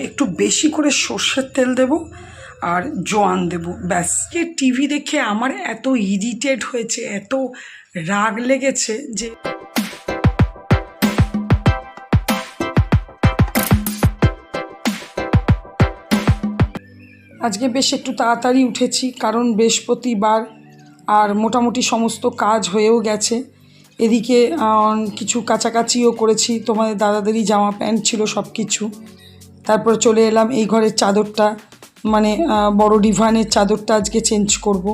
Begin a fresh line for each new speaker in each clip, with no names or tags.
একটু বেশি করে সর্ষের তেল দেব আর জোয়ান দেব, ব্যাস। টিভি দেখে আমার এত ইরিটেট হয়েছে, এত রাগ লেগেছে যে আজকে বেশ একটু তাড়াতাড়ি উঠেছি, কারণ বৃহস্পতিবার আর মোটামুটি সমস্ত কাজ হয়েও গেছে। এদিকে কিছু কাছাকাছিও করেছি, তোমাদের দাদাদেরই জামা প্যান্ট ছিল সব কিছু। তারপরে চলে এলাম এই ঘরের চাদরটা, মানে বড় ডিভানের চাদরটা আজকে চেঞ্জ করব।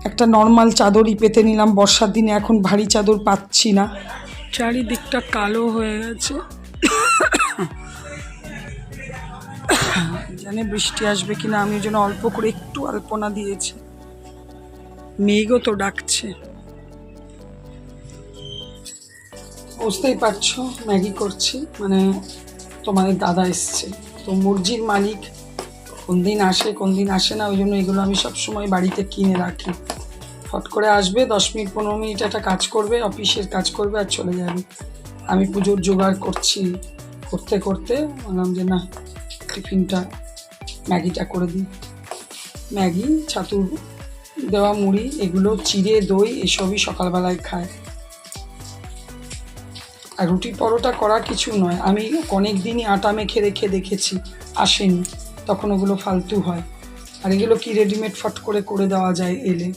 একটা নর্মাল চাদরই পেতে নিলাম বর্ষার দিনে, এখন ভারী চাদর পাচ্ছি না। চারিদিকটা কালো হয়ে গেছে, জানে বৃষ্টি আসবে কিনা। আমি ওই জন্য অল্প করে একটু আলপনা দিয়েছি। মেঘও তো ডাকছে, বুঝতেই পারছো ম্যাগি করছি, মানে তোমাদের দাদা এসছে তো, মুরজির মালিক কোন দিন আসে কোন দিন আসে না, ওই জন্য এগুলো আমি সবসময় বাড়িতে কিনে রাখি। ফট করে আসবে, 10 মিনিট 15 মিনিট একটা কাজ করবে, অফিসের কাজ করবে আর চলে যাবে। আমি পুজোর জোগাড় করছি, করতে করতে বললাম যে না, টিফিনটা ম্যাগিটা করে দিই। ম্যাগি, ছাতু দেওয়া মুড়ি, এগুলো চিড়ে দই এসবই সকালবেলায় খায়। আর রুটি পরোটা করা কিছু নয়, আমি অনেক দিনই আটা মেখে রেখে দেখেছি, আসেনি, তখন ওগুলো ফালতু হয়। আর এগুলো কি রেডিমেড ফট করে করে দেওয়া যায় এলে।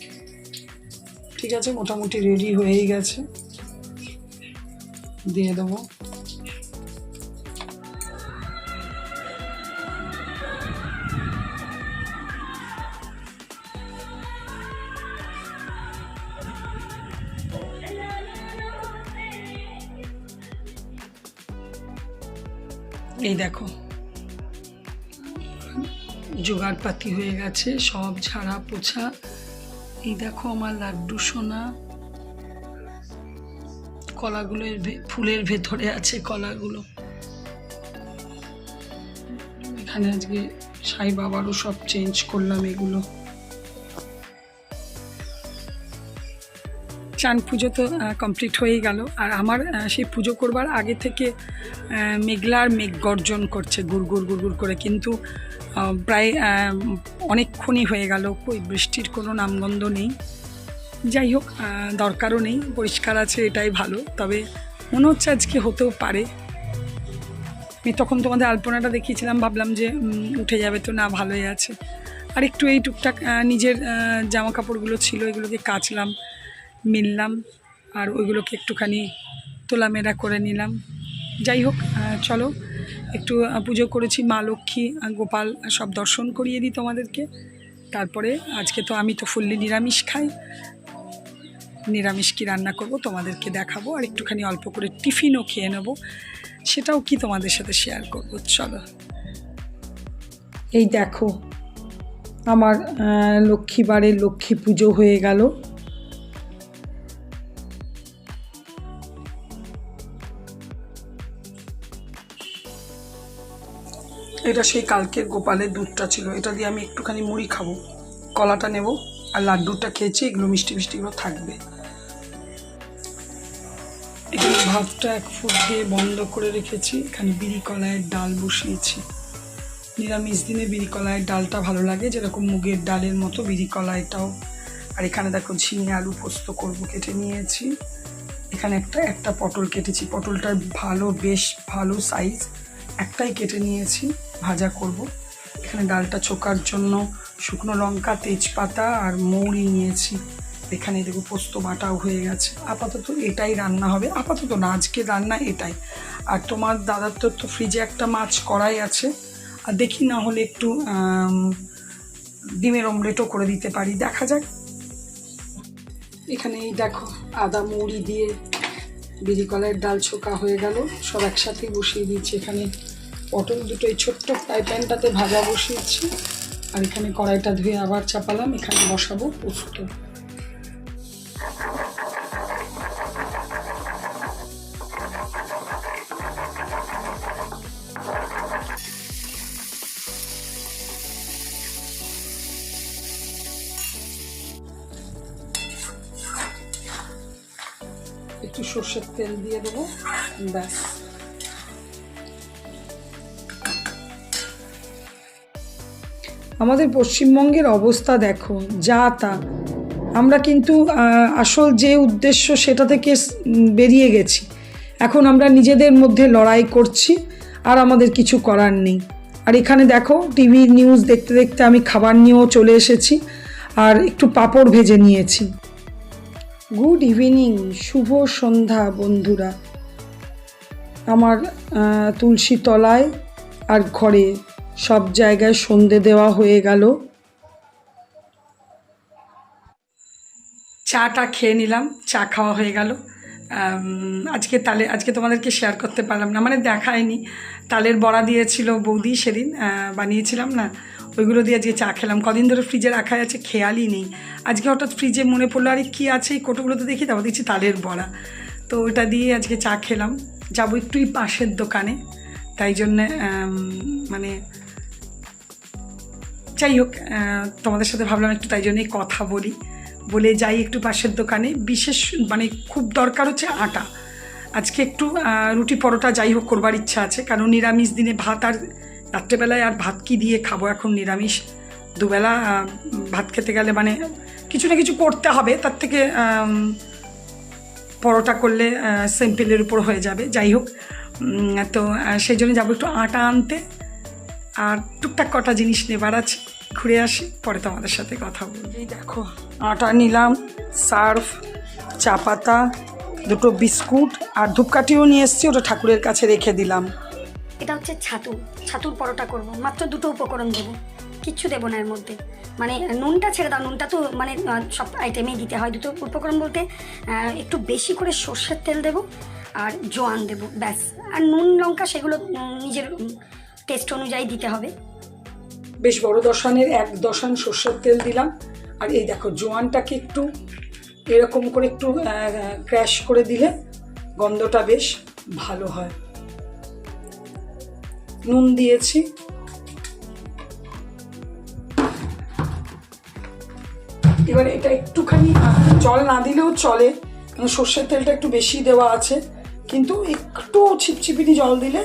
ঠিক আছে, মোটামুটি রেডি হয়েই গেছে, দিয়ে দেবো। এই দেখো জোগাড়পাতি হয়ে গেছে, সব ঝাড়া পোছা। এই দেখো আমার লাড্ডু সোনা, কলাগুলো ফুলের ভেতরে আছে কলাগুলো। এখানে আজকে সাই বাবারও সব চেঞ্জ করলাম এগুলো। চান পুজো তো কমপ্লিট হয়েই গেল, আর আমার সেই পুজো করবার আগে থেকে মেঘলা আর মেঘ গর্জন করছে গুড় গুড় গুড় গুড় করে, কিন্তু প্রায় অনেকক্ষণই হয়ে গেল, কই বৃষ্টির কোনো নামগন্ধ নেই। যাই হোক, দরকারও নেই, পরিষ্কার আছে এটাই ভালো। তবে মনে হচ্ছে আজকে হতেও পারে। আমি তখন তোমাদের আলপনাটা দেখিয়েছিলাম, ভাবলাম যে উঠে যাবে, তো না, ভালোই আছে। আর একটু এই টুকটাক নিজের জামা কাপড়গুলো ছিল, এগুলোকে কাচলাম, মিললাম, আর ওইগুলোকে একটুখানি তোলামেলা করে নিলাম। যাই হোক, চলো একটু পুজো করেছি, মা লক্ষ্মী গোপাল সব দর্শন করিয়ে দিই তোমাদেরকে। তারপরে আজকে তো আমি তো ফুললি নিরামিষ খাই, নিরামিষ কী রান্না করব তোমাদেরকে দেখাবো, আর একটুখানি অল্প করে টিফিনও খেয়ে নেব, সেটাও কি তোমাদের সাথে শেয়ার করবো। চলো, এই দেখো আমার লক্ষ্মীবারের লক্ষ্মী পুজো হয়ে গেল। এটা সেই কালকের গোপালের দুধটা ছিল, এটা দিয়ে আমি একটুখানি মুড়ি খাবো, কলাটা নেব আর লাড্ডুটা খেয়েছি, এগুলো মিষ্টি মিষ্টিগুলো থাকবে। এখানে ভাতটা 1 ফুট দিয়ে বন্ধ করে রেখেছি, এখানে বিড়ি কলাইয়ের ডাল বসিয়েছি। নিরামিষ দিনে বিড়ি কলাইয়ের ডালটা ভালো লাগে, যেরকম মুগের ডালের মতো বিড়ি কলাইটাও। আর এখানে দেখো ঝিঙে আলু পোস্ত করবো, কেটে নিয়েছি। এখানে একটা পটল কেটেছি, পটলটার বেশ ভালো সাইজ, একটাই কেটে নিয়েছি, ভাজা করব। এখানে ডালটা ছোকার জন্য শুকনো লঙ্কা, তেজপাতা আর মৌরি নিয়েছি। এখানে দেখো পোস্ত বাটাও হয়ে গেছে। আপাতত এটাই রান্না হবে, আপাতত না, আজকের রান্না এটাই। আর তোমার দাদার তো ফ্রিজে একটা মাছ কড়াই আছে, আর দেখি না হলে একটু ডিমের অমলেটও করে দিতে পারি, দেখা যাক। এখানে এই দেখো আদা মৌরি দিয়ে বিড়ি কলাইয়ের ডাল ছোকা হয়ে গেল, সব একসাথেই বসিয়ে দিয়েছি। এখানে পটল দুটো এই ছোট্ট ফ্রাই প্যানটাতে ভাজা বসিয়েছি, আর এখানে কড়াইটা ধুয়ে আবার চাপালাম, এখানে বসাবো পোস্ত। একটু সর্ষের তেল দিয়ে দেবো, ব্যাস। আমাদের পশ্চিমবঙ্গের অবস্থা দেখো, যা তা। আমরা কিন্তু আসল যে উদ্দেশ্য সেটা থেকে বেরিয়ে গেছি। এখন আমরা নিজেদের মধ্যে লড়াই করছি, আর আমাদের কিছু করার নেই। আর এখানে দেখো টিভি নিউজ দেখতে দেখতে আমি খাবার নিয়েও চলে এসেছি, আর একটু পাঁপড় ভেজে নিয়েছি। গুড ইভিনিং, শুভ সন্ধ্যা বন্ধুরা। আমার তুলসী তলায় আর ঘরে সব জায়গায় সন্ধে দেওয়া হয়ে গেল। চাটা খেয়ে নিলাম, চা খাওয়া হয়ে গেল। আজকে তোমাদেরকে শেয়ার করতে পারলাম না, মানে দেখায়নি। তালের বড়া দিয়েছিল বৌদি, সেদিন বানিয়েছিলাম না, ওইগুলো দিয়ে আজকে চা খেলাম। কদিন ধরে ফ্রিজে রাখা আছে, খেয়ালই নেই। আজকে হঠাৎ ফ্রিজে মনে পড়লো, আরে কী আছে এই কোটোগুলোতে, দেখি তারপর দেখছি তালের বড়া। তো ওটা দিয়ে আজকে চা খেলাম। যাবো একটুই পাশের দোকানে, তাই জন্যে মানে যাই হোক, তোমাদের সাথে ভাবলাম একটু তাই জন্যই কথা বলে যাই একটু পাশের দোকানে। বিশেষ মানে খুব দরকার হচ্ছে আটা। আজকে একটু রুটি পরোটা যাই হোক করবার ইচ্ছা আছে, কারণ নিরামিষ দিনে ভাত, আর রাত্রেবেলায় আর ভাত কি দিয়ে খাবো, এখন নিরামিষ। দুবেলা ভাত খেতে গেলে মানে কিছু না কিছু করতে হবে, তার থেকে পরোটা করলে সিম্পলের উপর হয়ে যাবে। যাই হোক, তো সেই জন্য যাবো একটু আটা আনতে, আর টুকটাক কটা জিনিস নেবার আছে, ঘুরে আসি, পরে তোমাদের সাথে কথা বলবো। এই দেখো আটা নিলাম, সার্ফ, চা পাতা, দুটো বিস্কুট, আর ধূপকাঠিও নিয়ে এসেছি, ওটা ঠাকুরের কাছে রেখে দিলাম।
এটা হচ্ছে ছাতুর পরোটা করব, মাত্র দুটো উপকরণ দেবো, কিচ্ছু দেবো না এর মধ্যে। মানে নুনটা ছেড়ে দাও, নুনটা তো মানে সব আইটেমেই দিতে হয়। দুটো উপকরণ বলতে একটু বেশি করে সর্ষের তেল দেবো আর জোয়ান দেবো, ব্যাস। আর নুন লঙ্কা সেগুলো নিজের টেস্ট অনুযায়ী দিতে হবে।
বেশ বড় দশানের 1 দশান সর্ষের তেল দিলাম। আর এই দেখো জোয়ানটাকে একটু এরকম করে একটু ক্র্যাশ করে দিলে গন্ধটা বেশ ভালো হয়। নুন দিয়েছি, এবার এটা একটুখানি জল না দিলেও চলে, কারণ সর্ষের তেলটা একটু বেশি দেওয়া আছে, কিন্তু একটু ছিপছিপিনি জল দিলে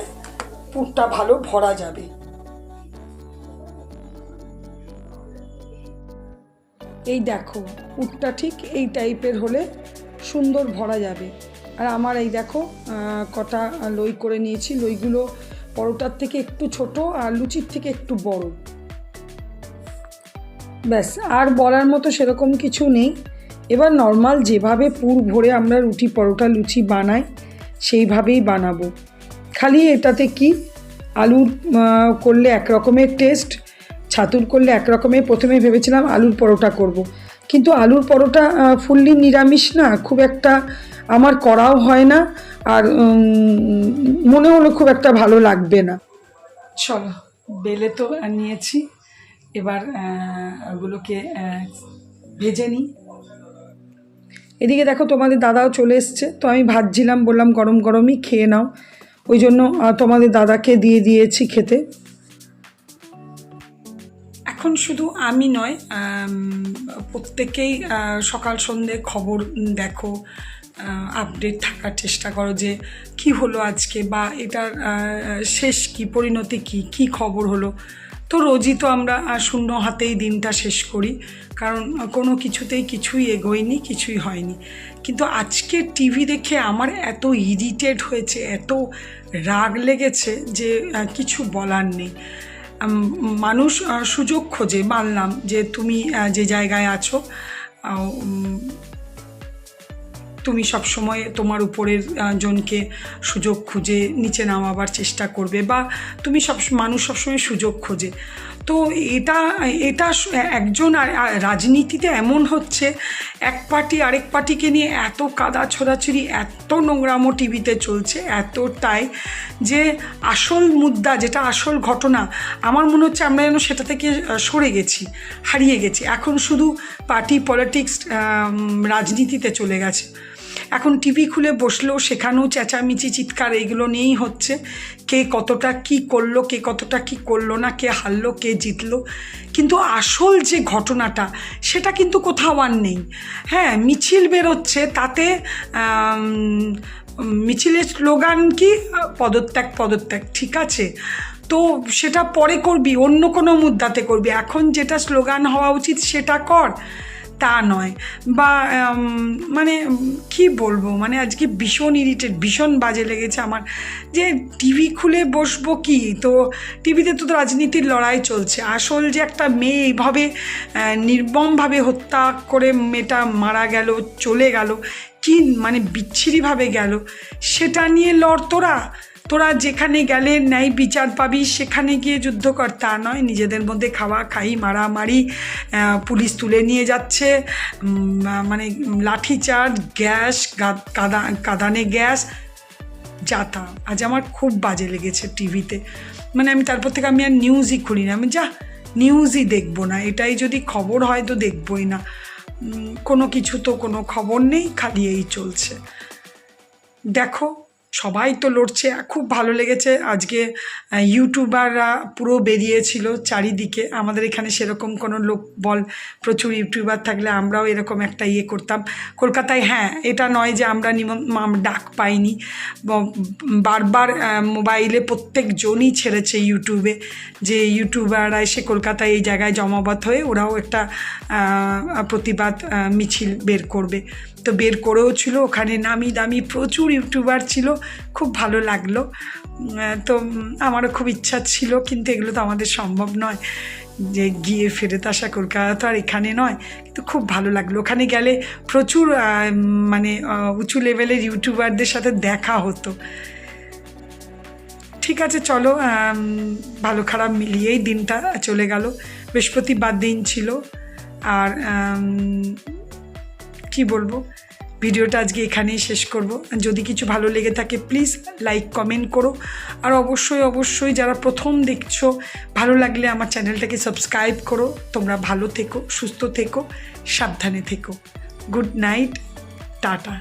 পুরটা ভালো ভরা যাবে। এই দেখো পুরটা ঠিক এই টাইপের হলে সুন্দর ভরা যাবে। আর আমার এই দেখো কটা লই করে নিয়েছি, লইগুলো পরোটার থেকে একটু ছোট আর লুচির থেকে একটু বড়। ব্যাস, আর বলার মতো সেরকম কিছু নেই। এবার নর্মাল যেভাবে পুর ভরে আমরা রুটি পরোটা লুচি বানাই সেইভাবেই বানাবো। খালি এটাতে কি আলুর করলে এক রকমের টেস্ট, ছাতুর করলে এক রকমের। প্রথমে ভেবেছিলাম আলুর পরোটা করব, কিন্তু আলুর পরোটা ফুললি নিরামিষ না, খুব একটা আমার করাও হয় না, আর মনে হলো খুব একটা ভালো লাগবে না। চলো বেলে তো নিয়েছি, এবার ওগুলোকে ভেজে নিই। এদিকে দেখো তোমাদের দাদাও চলে এসছে, তো আমি ভাজছিলাম, বললাম গরম গরমই খেয়ে নাও, ওই জন্য তোমাদের দাদাকে দিয়ে দিয়েছি খেতে। এখন শুধু আমি নয়, প্রত্যেকেই সকাল সন্ধ্যে খবর দেখো, আপডেট থাকার চেষ্টা করো যে কি হলো আজকে, বা এটার শেষ কি, পরিণতি কি খবর হলো। তো রোজই তো আমরা শূন্য হাতেই দিনটা শেষ করি, কারণ কোনো কিছুই এগোয়নি, কিছুই হয়নি। কিন্তু আজকে টিভি দেখে আমার এত ইরিটেট হয়েছে, এত রাগ লেগেছে যে কিছু বলার নেই। মানুষ সুযোগ খোঁজে, মানলাম যে তুমি যে জায়গায় আছো, তুমি সবসময় তোমার উপরের জনকে সুযোগ খুঁজে নিচে নামাবার চেষ্টা করবে, বা মানুষ সবসময় সুযোগ খোঁজে। তো এটা একজন রাজনীতিতে এমন হচ্ছে, এক পার্টি আরেক পার্টিকে নিয়ে এত কাদা ছোড়াছুড়ি, এত নোংরামো টিভিতে চলছে, এতটাই যে আসল মুদ্রা, যেটা আসল ঘটনা, আমার মনে হচ্ছে আমরা যেন সেটা থেকে সরে গেছি, হারিয়ে গেছি। এখন শুধু পার্টি পলিটিক্স, রাজনীতিতে চলে গেছে। এখন টিভি খুলে বসলেও সেখানেও চেঁচামেচি, চিৎকার, এইগুলো নিয়েই হচ্ছে। কে কতটা কি করলো, কে কতটা কি করলো না, কে হারলো, কে জিতলো, কিন্তু আসল যে ঘটনাটা সেটা কিন্তু কোথাও আর নেই। হ্যাঁ, মিছিল বেরোচ্ছে, তাতে মিছিলের স্লোগান কি, পদত্যাগ, ঠিক আছে। তো সেটা পরে করবি, অন্য কোনো মুদ্রাতে করবি, এখন যেটা স্লোগান হওয়া উচিত সেটা কর, তা নয়। বা মানে কি বলবো, মানে আজকে ভীষণ ইরিটেট, ভীষণ বাজে লেগেছে আমার যে টিভি খুলে বসবো কি, তো টিভিতে তো রাজনীতির লড়াই চলছে, আসল যে একটা মেয়ে এইভাবে নির্মমভাবে হত্যা করে মেয়েটা মারা গেল, চলে গেল, কি মানে বিচ্ছিরিভাবে গেল, সেটা নিয়ে লড় তোরা যেখানে গেলে ন্যায় বিচার পাবি সেখানে গিয়ে যুদ্ধ কর, তা নয় নিজেদের মধ্যে খাওয়া খাই, মারামারি, পুলিশ তুলে নিয়ে যাচ্ছে, মানে লাঠিচার্জ, গ্যাস, কাঁদানে গ্যাস, যাতা। আজ আমার খুব বাজে লেগেছে টিভিতে, মানে আমি তারপর থেকে আমি আর নিউজই খুলি না, আমি নিউজই দেখবো না, এটাই যদি খবর হয় তো দেখবই না, কোনো কিছু তো কোনো খবর নেই, খালি এই চলছে। দেখো সবাই তো লড়ছে, খুব ভালো লেগেছে আজকে ইউটিউবাররা পুরো বেরিয়েছিল চারিদিকে, আমাদের এখানে সেরকম কোনো লোক বল প্রচুর ইউটিউবার থাকলে আমরাও এরকম একটা ইয়ে করতাম কলকাতায়। হ্যাঁ, এটা নয় যে আমরা ডাক পাইনি, বারবার মোবাইলে প্রত্যেকজনই ছেড়েছে ইউটিউবে যে ইউটিউবাররা এসে কলকাতায় এই জায়গায় জমাবত হয়ে ওরাও একটা প্রতিবাদ মিছিল বের করবে, তো বের করেও ছিল, ওখানে নামি দামি প্রচুর ইউটিউবার ছিল, খুব ভালো লাগলো। তো আমারও খুব ইচ্ছা ছিল, কিন্তু এগুলো তো আমাদের সম্ভব নয় যে গিয়ে ফেরত আসা, কলকাতা তো আর এখানে নয়, কিন্তু খুব ভালো লাগলো। ওখানে গেলে প্রচুর মানে উঁচু লেভেলের ইউটিউবারদের সাথে দেখা হতো। ঠিক আছে, চলো, ভালো খারাপ মিলিয়েই দিনটা চলে গেল, বৃহস্পতিবার দিন ছিল। আর কি বলবো, ভিডিওটা আজকে এখানেই শেষ করব। যদি কিছু ভালো লেগে থাকে প্লিজ লাইক কমেন্ট করো, আর অবশ্যই যারা প্রথম দেখছো ভালো লাগলে আমার চ্যানেলটাকে সাবস্ক্রাইব করো। তোমরা ভালো থেকো, সুস্থ থেকো, সাবধানে থেকো। Good night, tata.